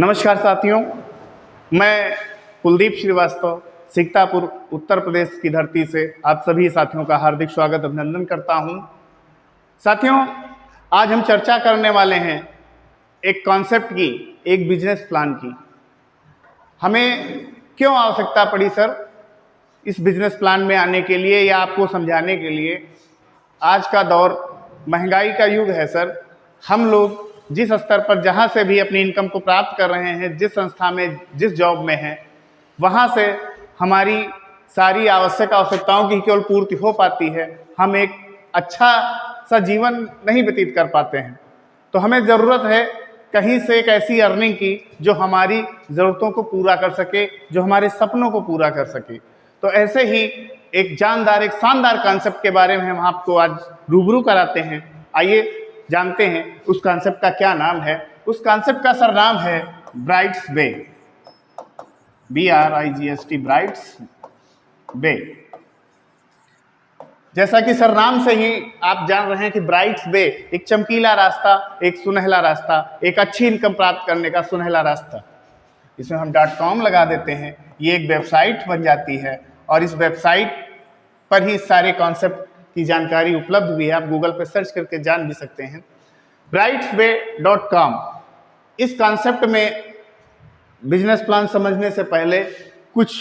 नमस्कार साथियों, मैं कुलदीप श्रीवास्तव सिकतापुर उत्तर प्रदेश की धरती से आप सभी साथियों का हार्दिक स्वागत अभिनंदन करता हूं। साथियों, आज हम चर्चा करने वाले हैं एक कॉन्सेप्ट की, एक बिजनेस प्लान की। हमें क्यों आवश्यकता पड़ी सर इस बिजनेस प्लान में आने के लिए या आपको समझाने के लिए? आज का दौर महंगाई का युग है सर। हम लोग जिस स्तर पर जहाँ से भी अपनी इनकम को प्राप्त कर रहे हैं, जिस संस्था में, जिस जॉब में हैं, वहाँ से हमारी सारी आवश्यकताओं की केवल पूर्ति हो पाती है। हम एक अच्छा सा जीवन नहीं व्यतीत कर पाते हैं। तो हमें ज़रूरत है कहीं से एक ऐसी अर्निंग की जो हमारी ज़रूरतों को पूरा कर सके, जो हमारे सपनों को पूरा कर सके। तो ऐसे ही एक जानदार, एक शानदार कॉन्सेप्ट के बारे में हम आपको आज रूबरू कराते हैं। आइए जानते हैं उस कॉन्सेप्ट का क्या नाम है। उस कॉन्सेप्ट का सरनाम है ब्राइट्स बे, BRIGST, ब्राइट्स बे। जैसा कि सरनाम से ही आप जान रहे हैं कि ब्राइट्स बे एक चमकीला रास्ता, एक सुनहला रास्ता, एक अच्छी इनकम प्राप्त करने का सुनहला रास्ता। इसमें हम .com लगा देते हैं, ये एक वेबसाइट बन जाती है और इस वेबसाइट पर ही सारे कॉन्सेप्ट की जानकारी उपलब्ध भी है। आप गूगल पर सर्च करके जान भी सकते हैं। brightsbay.com। इस कॉन्सेप्ट में बिजनेस प्लान समझने से पहले कुछ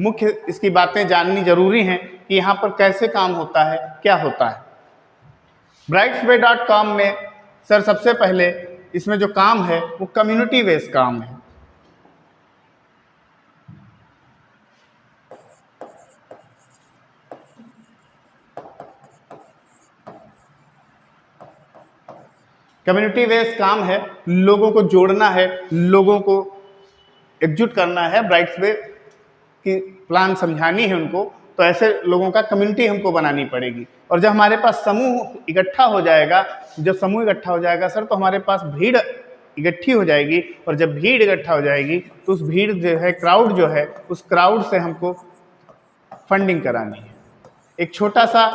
मुख्य इसकी बातें जाननी जरूरी हैं कि यहाँ पर कैसे काम होता है, क्या होता है। brightsbay.com में सर सबसे पहले इसमें जो काम है वो कम्युनिटी बेस्ड काम है। कम्युनिटी बेस्ड काम है, लोगों को जोड़ना है, लोगों को एकजुट करना है, ब्राइट्स बे की प्लान समझानी है उनको। तो ऐसे लोगों का कम्युनिटी हमको बनानी पड़ेगी। और जब हमारे पास समूह इकट्ठा हो जाएगा, जब समूह इकट्ठा हो जाएगा सर, तो हमारे पास भीड़ इकट्ठी हो जाएगी। और जब भीड़ इकट्ठा हो जाएगी तो उस भीड़ जो है, क्राउड जो है, उस क्राउड से हमको फंडिंग करानी है, एक छोटा सा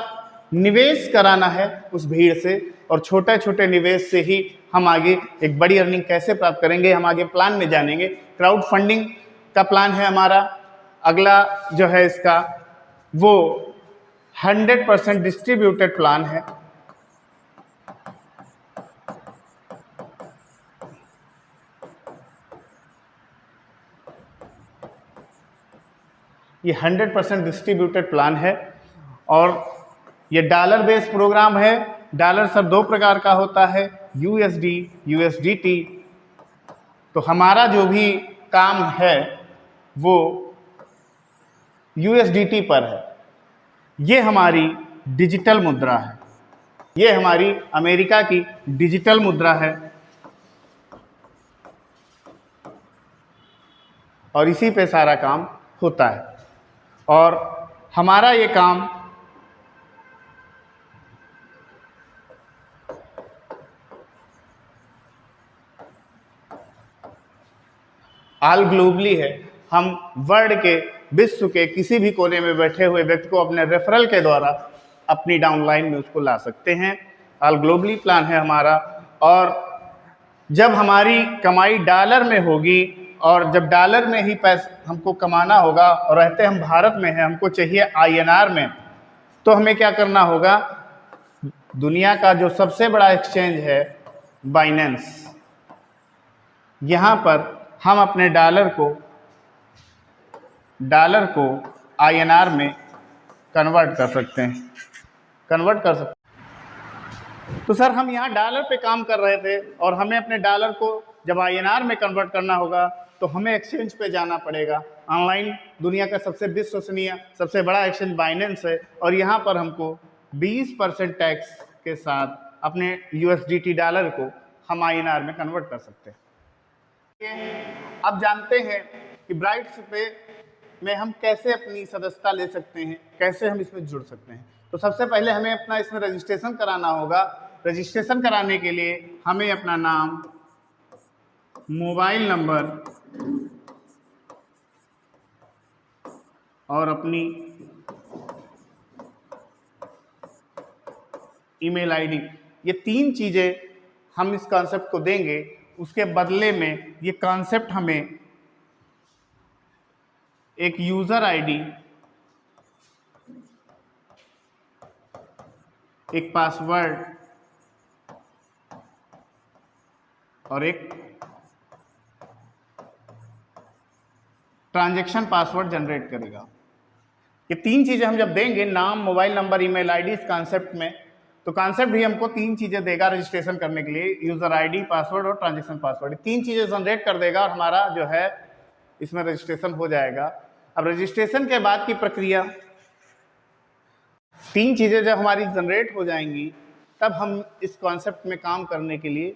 निवेश कराना है उस भीड़ से। और छोटे छोटे निवेश से ही हम आगे एक बड़ी अर्निंग कैसे प्राप्त करेंगे, हम आगे प्लान में जानेंगे। क्राउड फंडिंग का प्लान है हमारा। अगला जो है इसका वो 100% डिस्ट्रीब्यूटेड प्लान है। ये 100% डिस्ट्रीब्यूटेड प्लान है और ये डॉलर बेस्ड प्रोग्राम है। डॉलर सर दो प्रकार का होता है, USD, USDT। तो हमारा जो भी काम है वो USDT पर है। ये हमारी डिजिटल मुद्रा है, ये हमारी अमेरिका की डिजिटल मुद्रा है और इसी पे सारा काम होता है। और हमारा ये काम ऑल ग्लोबली है। हम वर्ल्ड के, विश्व के किसी भी कोने में बैठे हुए व्यक्ति को अपने रेफरल के द्वारा अपनी डाउनलाइन में उसको ला सकते हैं। ऑल ग्लोबली प्लान है हमारा। और जब हमारी कमाई डॉलर में होगी और जब डॉलर में ही पैसा हमको कमाना होगा और रहते हम भारत में हैं, हमको चाहिए INR में, तो हमें क्या करना होगा? दुनिया का जो सबसे बड़ा एक्सचेंज है बाइनेंस, यहाँ पर हम अपने डॉलर को INR में कन्वर्ट कर सकते हैं, तो सर हम यहाँ डॉलर पे काम कर रहे थे और हमें अपने डॉलर को जब INR में कन्वर्ट करना होगा तो हमें एक्सचेंज पे जाना पड़ेगा। ऑनलाइन दुनिया का सबसे विश्वसनीय, सबसे बड़ा एक्सचेंज बाइनेंस है और यहाँ पर हमको 20% टैक्स के साथ अपने USDT डॉलर को हम INR में कन्वर्ट कर सकते हैं। अब जानते हैं कि ब्राइट्स पे में हम कैसे अपनी सदस्यता ले सकते हैं, कैसे हम इसमें जुड़ सकते हैं। तो सबसे पहले हमें अपना इसमें रजिस्ट्रेशन कराना होगा। रजिस्ट्रेशन कराने के लिए हमें अपना नाम, मोबाइल नंबर और अपनी ईमेल ID, ये 3 चीज़ें हम इस कॉन्सेप्ट को देंगे। उसके बदले में ये कॉन्सेप्ट हमें एक यूजर आईडी, एक पासवर्ड और एक ट्रांजैक्शन पासवर्ड जनरेट करेगा। ये तीन चीजें हम जब देंगे, नाम, मोबाइल नंबर, ईमेल आईडी, इस कॉन्सेप्ट में, तो कॉन्सेप्ट भी हमको तीन चीजें देगा रजिस्ट्रेशन करने के लिए, यूजर आईडी, पासवर्ड और ट्रांजैक्शन पासवर्ड। तीन चीजें जनरेट कर देगा और हमारा जो है इसमें रजिस्ट्रेशन हो जाएगा। अब रजिस्ट्रेशन के बाद की प्रक्रिया, तीन चीजें जब हमारी जनरेट हो जाएंगी तब हम इस कॉन्सेप्ट में काम करने के लिए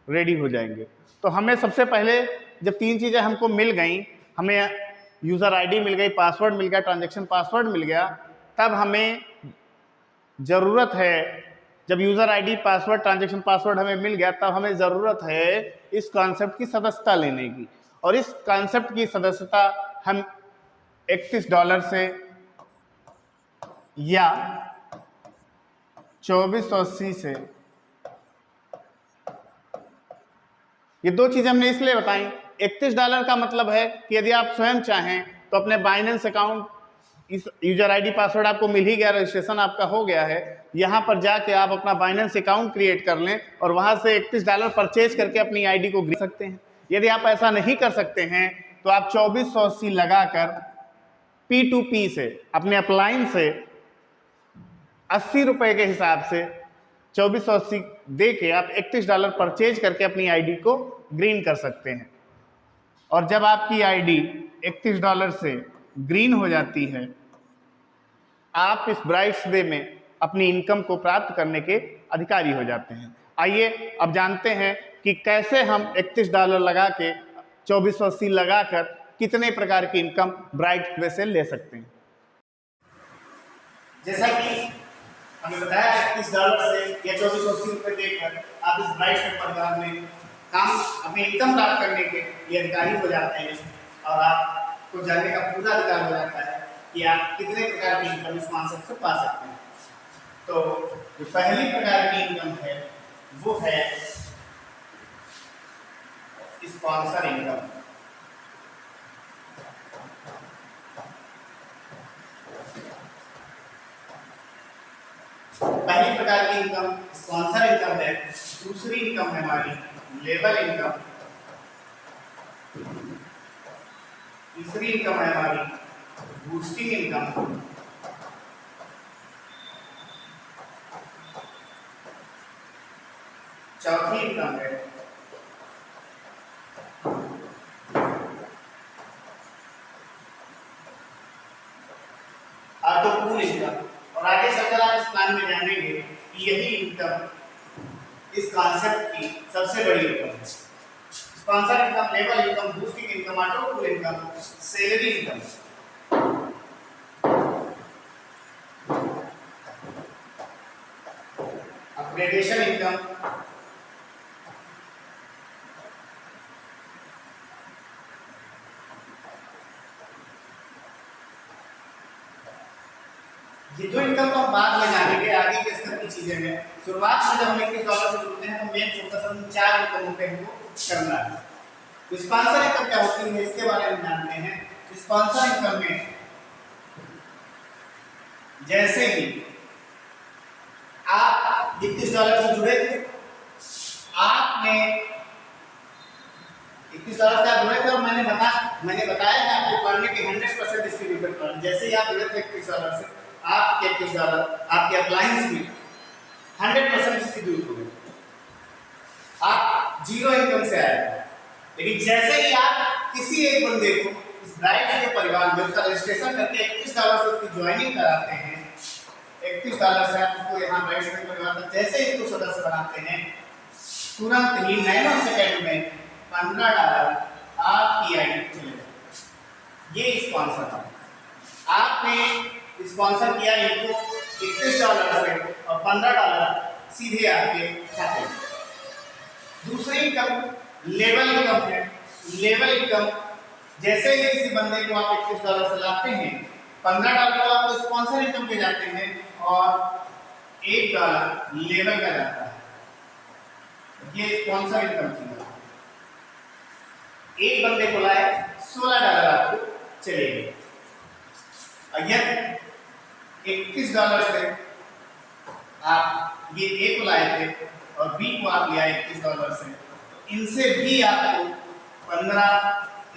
रेडी हो जाएंगे। तो हमें सबसे पहले जब तीन चीजें हमको मिल गई, हमें यूजर आईडी मिल गई, पासवर्ड मिल गया, ट्रांजैक्शन पासवर्ड मिल गया, तब हमें जरूरत है, जब user ID, password, transaction password हमें मिल गया, तब हमें जरूरत है इस कॉन्सेप्ट की सदस्यता लेने की। और इस कॉन्सेप्ट की सदस्यता हम $31 से या 2480 से, ये दो चीजें हमने इसलिए बताई। $31 का मतलब है कि यदि आप स्वयं चाहें तो अपने बाइनेंस अकाउंट, इस यूजर आईडी पासवर्ड आपको मिल ही गया, रजिस्ट्रेशन आपका हो गया है, यहाँ पर जाके आप अपना बाइनेंस अकाउंट क्रिएट कर लें और वहाँ से $31 परचेज करके अपनी आईडी को खरीद सकते हैं। यदि आप ऐसा नहीं कर सकते हैं तो आप 2480 लगाकर P2P से, अपने अपलाइन से ₹80 के हिसाब से 2480 दे के आप $31 परचेज करके अपनी आईडी को ग्रीन कर सकते हैं। और जब आपकी आईडी $31 से ग्रीन हो जाती है, आप इस ब्राइट्स डे में अपनी इनकम को प्राप्त करने के अधिकारी हो जाते हैं। आइए अब जानते हैं कि कैसे हम $31 लगा के 2480 लगाकर कितने प्रकार की इनकम ब्राइट्स डे से ले सकते हैं। जैसा कि हमें बताया $31 से या 2480 रुपये देकर आप इस ब्राइट्स डे परिवार में काम, अपनी इनकम प्राप्त करने के ये अधिकारी हो जाते हैं और आपको जानने का पूरा अधिकार हो जाता है कि आप कितने प्रकार की इनकम इस कॉन्सेप्ट से पा सकते हैं। तो जो पहली प्रकार की इनकम है वो है स्पॉन्सर इनकम। पहली प्रकार की इनकम स्पॉन्सर इनकम है। दूसरी इनकम है हमारी लेवल इनकम। तीसरी इनकम है हमारी बूस्टिंग इनकम। चौथी इनकम है ऑटोपूल इनकम। और आगे चलकर आप इस प्लान में जानेंगे कि यही इनकम इस कॉन्सेप्ट की सबसे बड़ी इनकम है। Sponsor income, level income, boosting income, autopool income, salary income. Upgradation income, ये जो इनकम तो हम बाद में जानेंगे, आगे के स्तर की चीजें हैं। शुरुआत में जब हम $21 से जुड़ते हैं तो मेन फोकस हम 4 इनकमों पे हमको करना है। तो स्पॉन्सर इनकम क्या होती है इसके बारे में जानते हैं। स्पॉन्सर इनकम में जैसे ही आप $21 से जुड़े थे, आपने $21 से जुड़े थे और मैंने बताया है आपको पढ़ने के 100% डिस्ट्रीब्यूटर पर। जैसे ही आप जुड़े थे $21 से, आपके $21 आपके अप्लायंस में 100% डिस्ट्रीब्यूट हो गए, आप जीरो इनकम से आए। लेकिन जैसे ही आप किसी एक बंदे को इस ब्राइट के परिवार में उसका रजिस्ट्रेशन करके $21 से उसकी ज्वाइनिंग कराते हैं, $31 से आप उसको यहाँ ब्राइट के परिवार में जैसे ही उसको सदस्य बनाते हैं, तुरंत ही नैनो सेकेंड में $15 आपकी आईडी पे चले जाते। ये स्पॉन्सर है। आपने स्पॉन्सर किया इनको $31 से और $15 सीधे आपके खाते में। दूसरी इनकम लेवल इनकम है। लेवल इनकम जैसे ही किसी बंदे को आप $21 से लाते हैं, $15 तो आपको स्पॉन्सर इनकम पे जाते हैं और $1 लेवल का जाता है। ये स्पॉन्सर इनकम की बात है। एक बंदे को लाए, $16 आपको चले गए। और यदि $31 से आप ये ए को लाए थे और बी को आप ले आए $31 से, तो इनसे भी आपको 15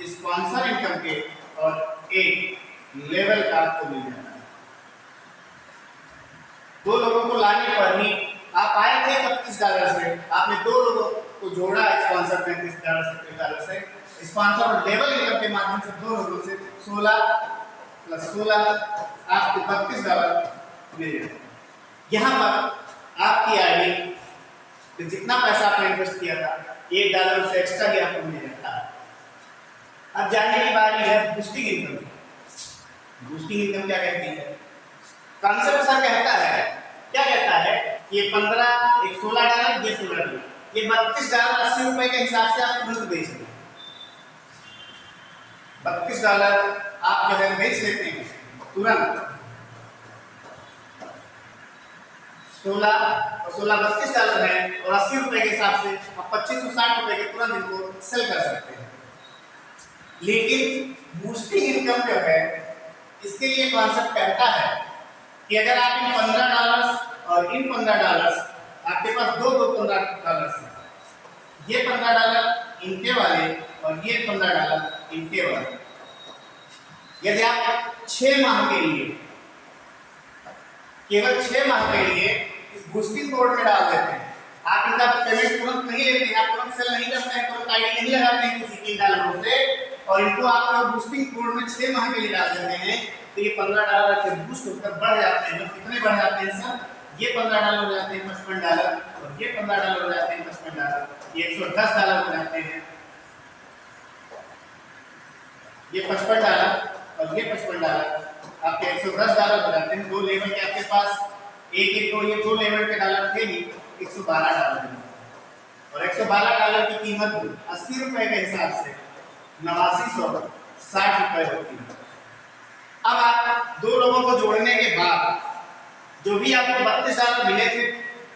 स्पॉन्सर इनकम के और एक लेवल का आपको मिल जाता है। दो लोगों को लाने पर ही आप आए थे $31 से, आपने दो लोगों को जोड़ा स्पॉन्सर $33 से, स्पॉन्सर और लेवल इनकम के माध्यम से दो लोगों से 16 + 16 आपको $32 मिल जाता है। यहाँ पर आपकी आईडी तो जितना पैसा आपने इन्वेस्ट किया था $1 से एक्स्ट्रा ही आपको मिल जाता है। अब जानने की बारी है बूस्टिंग इनकम। बूस्टिंग इनकम क्या कहती है? कॉन्सेप्ट सर कहता है, क्या कहता है कि ये 15, एक $16, ये $16, ये $32 ₹80 के हिसाब से आप तुरंत बेच दें। $32 आप जो है बेच लेते हैं तुरंत। 16 और 16 $32 है और ₹80 के हिसाब से आप ₹2560 के तुरंत इनको सेल कर सकते हैं। लेकिन बूस्टिंग इनकम जो है, इसके लिए कॉन्सेप्ट कहता है कि अगर आप इन $15 और इन $15, आपके पास दो $15 हैं, ये $15 इनके वाले और ये $15 इनके वाले, यदि आप 6 माह के लिए, केवल 6 माह के लिए इस बूस्टिंग कोड में डाल देते हैं, आप इनका पेमेंट तुरंत नहीं लेते हैं, आप तुरंत सेल नहीं करते हैं, तुरंत आईडी नहीं लगाते हैं किसी $3 से, और इनको आप लोग बूस्टिंग कोड में 6 माह के लिए डाल देते हैं, तो ये $15 के बूस्ट होकर बढ़ जाते हैं। कितने बढ़ जाते हैं सर? ये $15 हो जाते हैं $55 और ये $15 हो जाते हैं $55, ये $110 हो जाते हैं, ये $55 और ये $55 आपके $110 हो जाते हैं। दो लेवल के आपके पास एक तो ये दो लेवल के डॉलर थे ही, $112 और $112 की कीमत ₹80 के हिसाब से ₹8960 होती है। अब आप दो लोगों को जोड़ने के बाद जो भी आपको $32 मिले थे,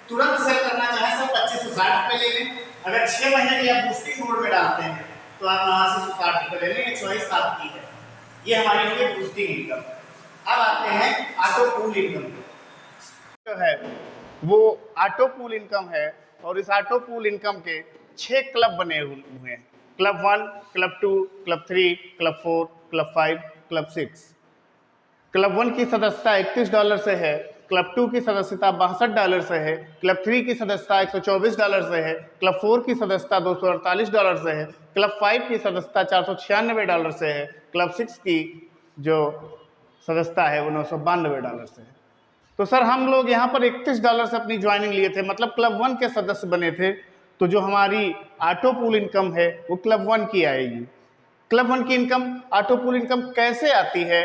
तुरंत सेल करना चाहे तो ₹2560 ले लें। अगर 6 महीने के लिए आप बूस्टिंग मोड में डालते हैं तो आप ₹8960 ले लेंगे, चॉइस आपकी है। ये हमारी हुई बूस्टिंग इनकम। अब आते हैं ऑटो पूल इनकम जो है, वो ऑटो पूल इनकम है और इस ऑटो पूल इनकम के 6 क्लब बने हुए हैं। Club 1, club 2, club 3, club 4, club 5, club 6। Club 1 की सदस्यता $31 से है, क्लब 2 की सदस्यता $62 से है, क्लब 3 की सदस्यता $124 से है, क्लब 4 की सदस्यता $248 से है, क्लब 5 की सदस्यता $496 से है, क्लब 6 की जो सदस्यता है वो $992 से है। तो सर हम लोग यहाँ पर $31 से अपनी ज्वाइनिंग लिए थे, मतलब क्लब 1 के सदस्य बने थे, तो जो हमारी ऑटो पूल इनकम है वो क्लब 1 की आएगी। क्लब 1 की इनकम, ऑटो पूल इनकम कैसे आती है?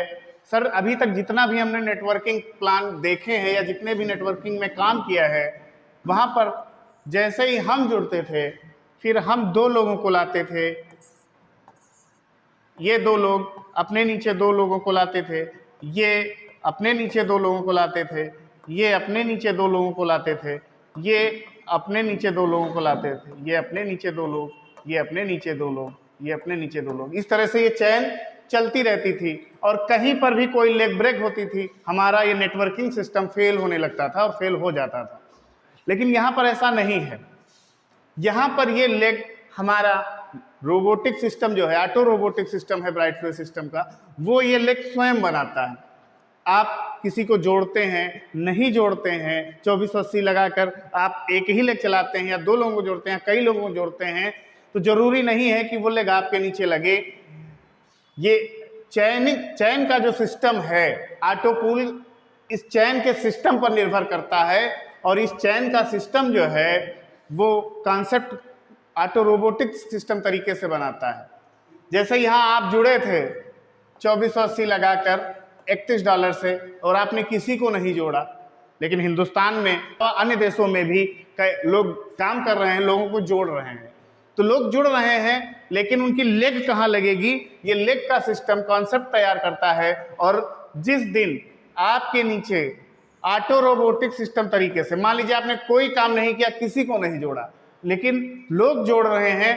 सर अभी तक जितना भी हमने नेटवर्किंग प्लान देखे हैं या जितने भी नेटवर्किंग में काम किया है, वहाँ पर जैसे ही हम जुड़ते थे, फिर हम दो लोगों को लाते थे, ये दो लोग अपने नीचे दो लोगों को लाते थे, ये अपने नीचे दो लोगों को लाते थे, ये अपने नीचे दो लोगों को लाते थे, ये अपने नीचे दो लोगों को लाते थे, ये अपने नीचे दो लोग, ये अपने नीचे दो लोग, ये अपने नीचे दो लोग। इस तरह से ये चैन चलती रहती थी और कहीं पर भी कोई लेग ब्रेक होती थी, हमारा ये नेटवर्किंग सिस्टम फेल होने लगता था और फेल हो जाता था। लेकिन यहाँ पर ऐसा नहीं है। यहाँ पर ये लेग हमारा रोबोटिक सिस्टम जो है, ऑटो रोबोटिक सिस्टम है ब्राइट फ्यूल सिस्टम का, वो ये लेग स्वयं बनाता है। आप किसी को जोड़ते हैं, नहीं जोड़ते हैं, 2480 लगाकर आप एक ही लेग चलाते हैं या दो लोगों को जोड़ते हैं, कई लोगों को जोड़ते हैं, तो जरूरी नहीं है कि वो लेग आपके नीचे लगे। ये चैन का जो सिस्टम है ऑटो पूल, इस चैन के सिस्टम पर निर्भर करता है और इस चैन का सिस्टम जो है वो कॉन्सेप्ट ऑटो रोबोटिक सिस्टम तरीके से बनाता है। जैसे यहाँ आप जुड़े थे 2480 लगाकर $31 से और आपने किसी को नहीं जोड़ा, लेकिन हिंदुस्तान में और अन्य देशों में भी कई लोग काम कर रहे हैं, लोगों को जोड़ रहे हैं, तो लोग जुड़ रहे हैं, लेकिन उनकी लेग कहाँ लगेगी? ये लेग का सिस्टम कॉन्सेप्ट तैयार करता है। और जिस दिन आपके नीचे ऑटो रोबोटिक सिस्टम तरीके से, मान लीजिए आपने कोई काम नहीं किया, किसी को नहीं जोड़ा, लेकिन लोग जोड़ रहे हैं,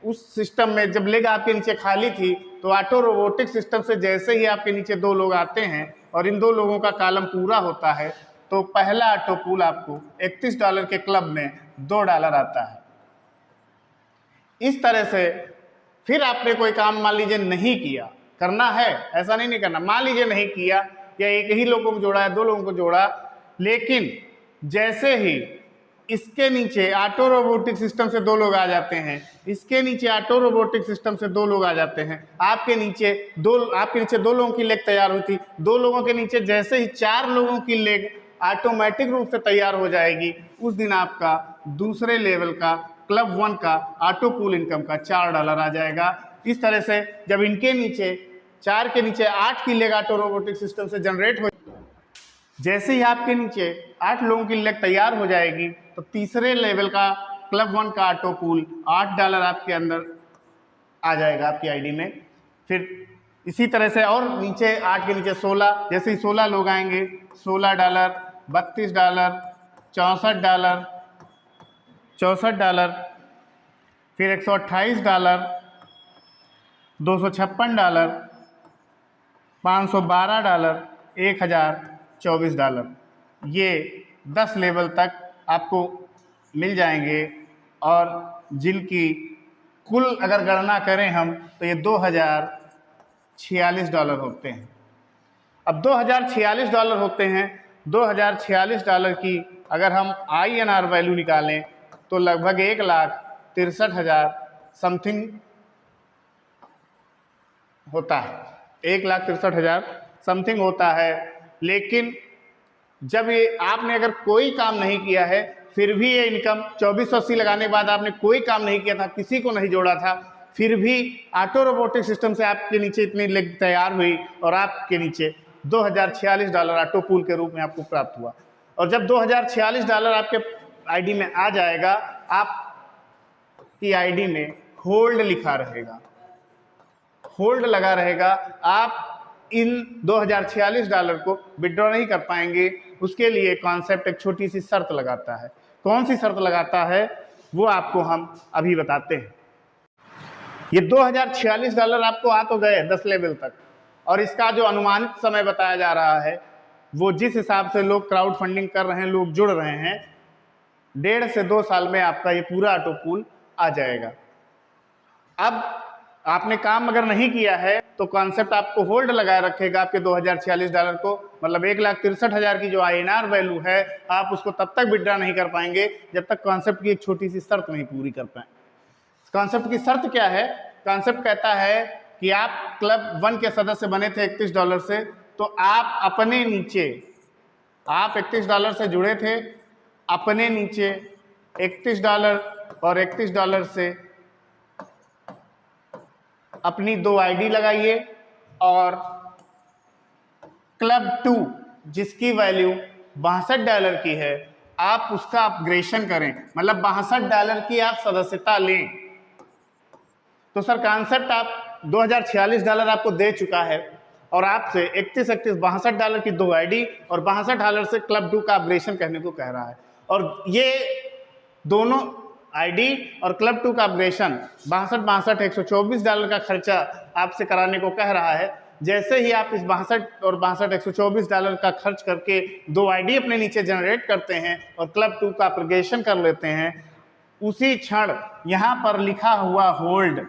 उस सिस्टम में जब लेग आपके नीचे खाली थी तो ऑटो रोबोटिक सिस्टम से जैसे ही आपके नीचे 2 लोग आते हैं और इन 2 लोगों का कॉलम पूरा होता है तो पहला ऑटो पूल आपको $31 के क्लब में $2 आता है। इस तरह से फिर आपने कोई काम मान लीजिए नहीं किया, करना है ऐसा नहीं करना, मान लीजिए नहीं किया या एक ही लोगों को जोड़ा है 2 लोगों को जोड़ा, लेकिन जैसे ही इसके नीचे ऑटो रोबोटिक सिस्टम से 2 लोग आ जाते हैं, इसके नीचे ऑटो रोबोटिक सिस्टम से 2 लोग आ जाते हैं, आपके नीचे 2 लोगों की लेग तैयार हुई थी, 2 लोगों के नीचे जैसे ही 4 लोगों की लेग ऑटोमेटिक रूप से तैयार हो जाएगी, उस दिन आपका दूसरे लेवल का क्लब 1 का ऑटो पूल इनकम का $4 आ जाएगा। इस तरह से जब इनके नीचे 4 के नीचे 8 की लेग ऑटो रोबोटिक सिस्टम से जनरेट हो, जैसे ही आपके नीचे 8 लोगों की लेग तैयार हो जाएगी तो तीसरे लेवल का क्लब 1 का ऑटो पूल $8 आपके अंदर आ जाएगा आपकी आईडी में। फिर इसी तरह से और नीचे 8 के नीचे 16, जैसे ही 16 लोग आएंगे $16, $32, $64, $64, फिर $128, $256, $512, $1024, ये 10 लेवल तक आपको मिल जाएंगे और जिनकी कुल अगर गणना करें हम तो ये $2046 होते हैं। अब $2046 होते हैं, $2046 की अगर हम INR वैल्यू निकालें तो लगभग 1,63,000 समथिंग होता है, 1,63,000 समथिंग होता है। लेकिन जब ये आपने अगर कोई काम नहीं किया है फिर भी ये इनकम 2480 लगाने के बाद आपने कोई काम नहीं किया था, किसी को नहीं जोड़ा था, फिर भी ऑटो रोबोटिक सिस्टम से आपके नीचे इतनी लेग तैयार हुई और आपके नीचे $2046 ऑटो पूल के रूप में आपको प्राप्त हुआ। और जब $2046 आपके आईडी में आ जाएगा, आपकी आईडी में होल्ड लिखा रहेगा, होल्ड लगा रहेगा, आप इन $2046 को विड्रॉ नहीं कर पाएंगे। उसके लिए कॉन्सेप्ट एक छोटी सी शर्त लगाता है। कौन सी शर्त लगाता है वो आपको हम अभी बताते हैं। ये $2046 आपको आ तो गए 10 लेवल तक, और इसका जो अनुमानित समय बताया जा रहा है वो जिस हिसाब से लोग क्राउड फंडिंग कर रहे हैं, लोग जुड़ रहे हैं, 1.5 से 2 साल में आपका ये पूरा ऑटो पूल आ जाएगा। अब आपने काम अगर नहीं किया है तो कॉन्सेप्ट आपको होल्ड लगाए रखेगा आपके $2046 को, मतलब 1,63,000 की जो INR वैल्यू है आप उसको तब तक विड्रॉ नहीं कर पाएंगे जब तक कॉन्सेप्ट की एक छोटी सी शर्त नहीं पूरी कर पाए। कॉन्सेप्ट की शर्त क्या है? कॉन्सेप्ट कहता है कि आप क्लब 1 के सदस्य बने थे $31 से, तो आप अपने नीचे, आप $31 से जुड़े थे, अपने नीचे $31 और $31 से अपनी 2 आईडी लगाइए और क्लब 2 जिसकी वैल्यू $62 की है आप उसका अपग्रेडेशन करें, मतलब $62 की आप सदस्यता लें। तो सर कॉन्सेप्ट आप $2046 आपको दे चुका है और आपसे 31 $62 की 2 आईडी और $62 से क्लब 2 का अपग्रेडेशन करने को कह रहा है। और ये दोनों आईडी और क्लब 2 का अपग्रेडेशन $62 $124 का खर्चा आपसे कराने को कह रहा है। जैसे ही आप इस 62 और $62 $124 का खर्च करके 2 आईडी अपने नीचे जनरेट करते हैं और क्लब 2 का अपग्रेडेशन कर लेते हैं, उसी क्षण यहाँ पर लिखा हुआ होल्ड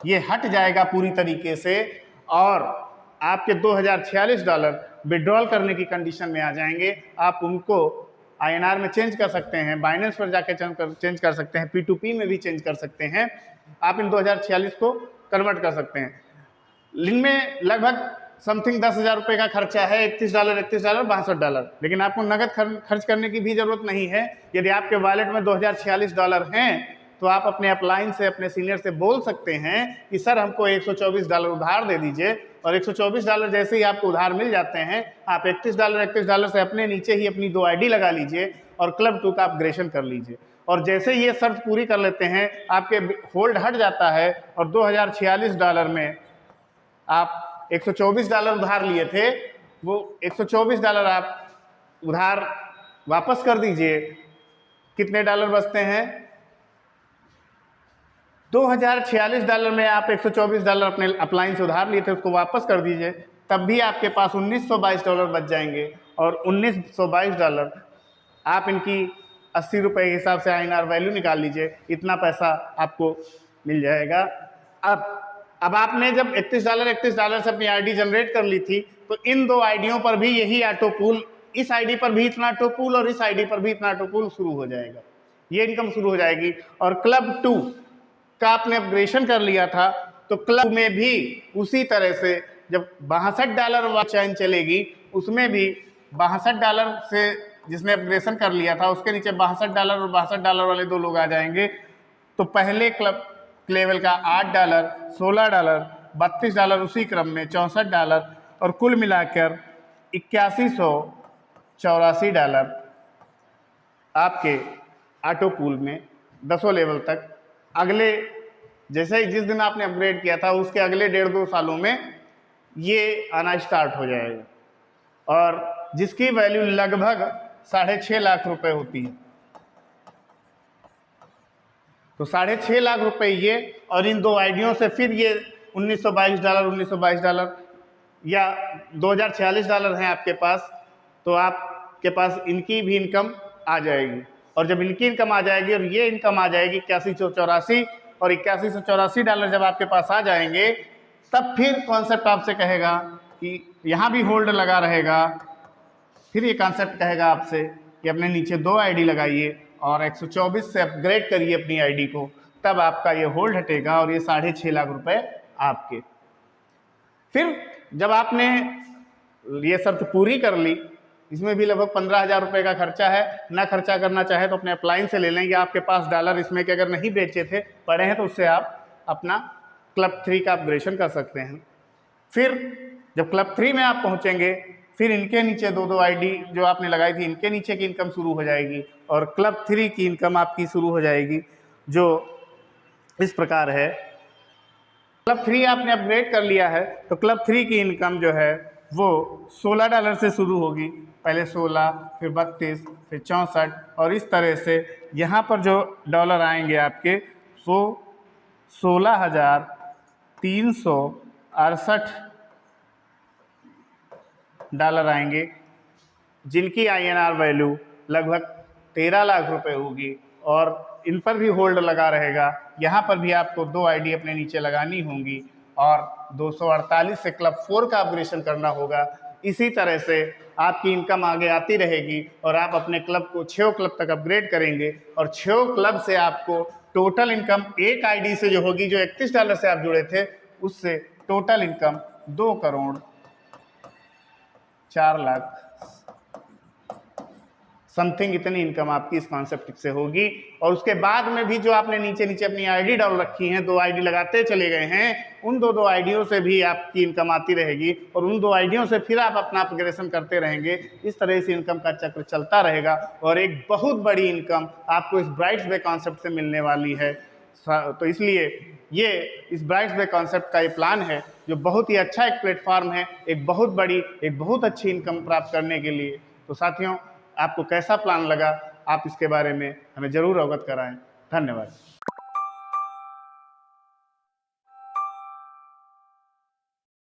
ये हट जाएगा पूरी तरीके से और आपके $2046 विड्रॉल करने की कंडीशन में आ जाएंगे। आप उनको INR में चेंज कर सकते हैं, बाइनेंस पर जाके चेंज कर सकते हैं, P2P में भी चेंज कर सकते हैं। आप इन 2046 को कन्वर्ट कर सकते हैं। इनमें लगभग समथिंग 10,000 रुपये का खर्चा है, $31 $62, लेकिन आपको नगद खर्च करने की भी ज़रूरत नहीं है। यदि आपके वॉलेट में $2046 हैं तो आप अपने अपलाइन से, अपने सीनियर से बोल सकते हैं कि सर हमको $124 उधार दे दीजिए, और $124 जैसे ही आपको उधार मिल जाते हैं आप $31 से अपने नीचे ही अपनी 2 आईडी लगा लीजिए और क्लब 2 का अपग्रेडेशन कर लीजिए। और जैसे ही ये शर्त पूरी कर लेते हैं आपके होल्ड हट जाता है और $2046 में आप $124 उधार लिए थे, वो $124 आप उधार वापस कर दीजिए। कितने डॉलर बचते हैं? $2046 में आप $124 अपने अपलाइन से उधार लिए थे, उसको वापस कर दीजिए, तब भी आपके पास $1922 बच जाएंगे। और $1922 आप इनकी 80 रुपये के हिसाब से INR वैल्यू निकाल लीजिए, इतना पैसा आपको मिल जाएगा। अब आपने जब $31 से अपनी आईडी जनरेट कर ली थी, तो इन दो आईडियों पर भी यही ऑटो पूल, इस आईडी पर भी इतना ऑटो पूल और इस आईडी पर भी इतना ऑटो पूल शुरू हो जाएगा, ये इनकम शुरू हो जाएगी। और क्लब 2 का आपने अपग्रेडेशन कर लिया था, तो क्लब में भी उसी तरह से जब $62 चैन चलेगी, उसमें भी $62 से जिसने अपग्रेडेशन कर लिया था उसके नीचे $62 और $62 वाले दो लोग आ जाएंगे। तो पहले क्लब लेवल का $8, $16, $32 उसी क्रम में $64 और कुल मिलाकर $8184 आपके ऑटो पूल में 10 लेवल तक, अगले जैसे ही जिस दिन आपने अपग्रेड किया था उसके अगले 1.5-2 सालों में ये आना स्टार्ट हो जाएगा, और जिसकी वैल्यू लगभग 6.5 लाख रुपए होती है। तो 6.5 लाख रुपए ये, और इन दो आईडियों से फिर ये $1922 या $2046 हैं आपके पास, तो आपके पास इनकी भी इनकम आ जाएगी। और जब इनकी इनकम आ जाएगी और ये इनकम आ जाएगी $8184 और $8184 जब आपके पास आ जाएंगे, तब फिर कॉन्सेप्ट आपसे कहेगा कि यहाँ भी होल्ड लगा रहेगा। फिर ये कॉन्सेप्ट कहेगा आपसे कि अपने नीचे 2 आईडी लगाइए और 124 से अपग्रेड करिए अपनी आईडी को, तब आपका ये होल्ड हटेगा और ये 6.5 लाख रुपए आपके। फिर जब आपने ये शर्त पूरी कर ली, इसमें भी लगभग 15,000 रुपये का खर्चा है, ना खर्चा करना चाहे तो अपने अपलाइन से ले लेंगे। आपके पास डॉलर इसमें के अगर नहीं बेचे थे, पड़े हैं, तो उससे आप अपना क्लब 3 का अपग्रेडेशन कर सकते हैं। फिर जब क्लब 3 में आप पहुंचेंगे, फिर इनके नीचे 2 आईडी जो आपने लगाई थी, इनके नीचे की इनकम शुरू हो जाएगी और क्लब 3 की इनकम आपकी शुरू हो जाएगी, जो इस प्रकार है। क्लब 3 आपने अपग्रेड कर लिया है, तो क्लब 3 की इनकम जो है वो $16 से शुरू होगी। पहले 16, फिर 32, फिर 64, और इस तरह से यहाँ पर जो डॉलर आएंगे आपके वो $16,368 आएंगे, जिनकी INR वैल्यू लगभग 13 लाख रुपए होगी। और इन पर भी होल्ड लगा रहेगा। यहाँ पर भी आपको 2 आईडी अपने नीचे लगानी होंगी और 248 से क्लब 4 का अपग्रेडेशन करना होगा। इसी तरह से आपकी इनकम आगे आती रहेगी और आप अपने क्लब को 6 क्लब तक अपग्रेड करेंगे, और 6 क्लब से आपको टोटल इनकम एक आईडी से जो होगी, जो $31 से आप जुड़े थे, उससे टोटल इनकम 2,04,00,000 समथिंग इतनी इनकम आपकी इस कॉन्सेप्ट से होगी। और उसके बाद में भी जो आपने नीचे नीचे अपनी आईडी डाल रखी हैं, 2 आईडी लगाते चले गए हैं, उन 2 आईडियों से भी आपकी इनकम आती रहेगी और उन 2 आईडियों से फिर आप अपना अपग्रेडेशन करते रहेंगे। इस तरह से इनकम का चक्र चलता रहेगा और एक बहुत बड़ी इनकम आपको इस ब्राइट्स वे कॉन्सेप्ट से मिलने वाली है। तो इसलिए ये इस ब्राइट्स वे कॉन्सेप्ट का ये प्लान है, जो बहुत ही अच्छा एक प्लेटफॉर्म है, एक बहुत अच्छी इनकम प्राप्त करने के लिए। तो साथियों, आपको कैसा प्लान लगा, आप इसके बारे में हमें ज़रूर अवगत कराएं। धन्यवाद।